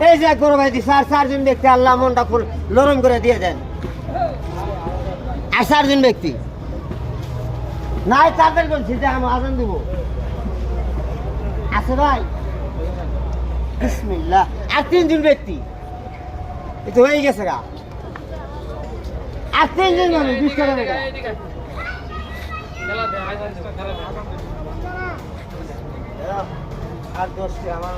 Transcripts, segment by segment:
এই যে এক বড় ভাই দিছে আর চারজন ব্যক্তি আল্লাহ মনটা ফুল নরম করে দিয়ে দেন। আর চারজন ব্যক্তি নাই চারজন বলছি যে আমি আজান দিব আছে ভাই বিসমিল্লাহ। আর তিনজন ব্যক্তি এটা হয়ে গেছে গা। আর তিনজন মানুষ 20 টাকা টাকা আর 10 টি আমার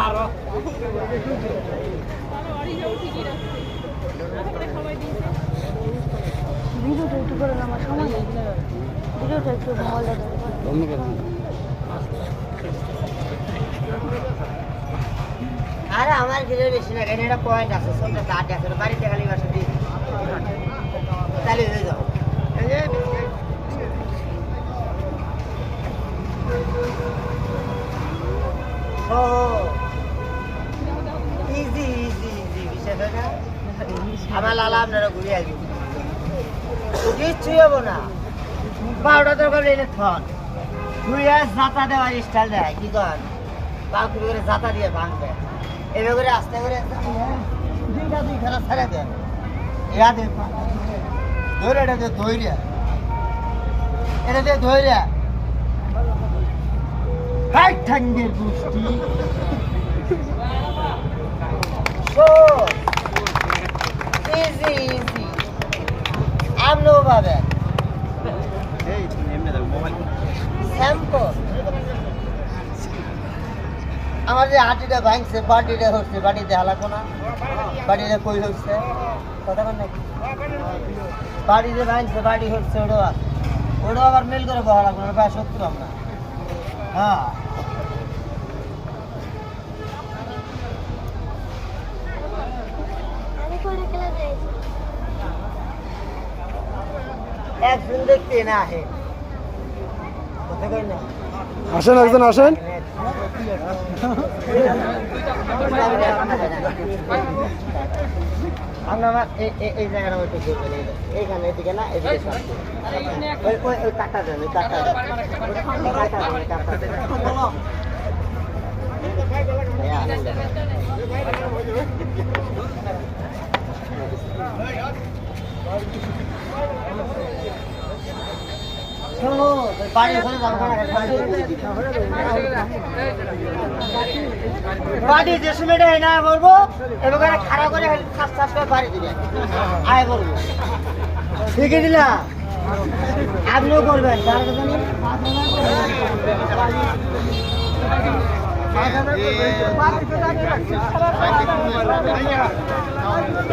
আরো ভিডিওটা একটু করে আমার সময় নেই, ভিডিওটা একটু ভালো লাগে। আরে আমার গিলে বেশি লাগে না, এটা পয়েন্ট আছে, সবটা দাঁড় আছে, বাড়িতে খালি বাসা দিই চালিয়ে দিয়ে যাও। ইজি ইজি ইজি বিষয়টা না আমার লালা আপনারা ঘুরে আসবো কিচ্ছুই হবো না। 12টা দরকার এনে থন ঘুরে জাতা দেওয়ার স্টাইল দেয় কি কর বাকি করে জাতা দিয়ে ভাঙবে এভাবে করে আস্তে করে দুই খেলা ছেড়ে দেন এরা দেখ ধরে এটা দিয়ে ধৈর্য এটা দিয়ে ধৈর্য হাই ঠান্ডের গোষ্ঠী ইজি ইজি আপনিও পাবেন স্যাম্পল। আমার যে হাঁটিটা ভাঙছে বাটিটা হচ্ছে বাটিতে হালাকো না বাটিটা কই হচ্ছে কথা বল নাকি বাড়িতে ভাঙছে বাড়ি হচ্ছে ওটাও আবার মেল করে বহা লাগবে না প্রায় 70 আমরা হ্যাঁ একজন দেখতে না আহে আসেন একজন আসেন। আমরা এই জায়গাটা একটু করবেন এইখানে এদিকে না এদিকে ওই কাটা দেন ওই কাটা বাড়ি যে সময় না বলবো এবার খারাপ করে বাড়ি দিবে আয় করবো ঠিক আছে দিলা আপনিও করবেন 4,000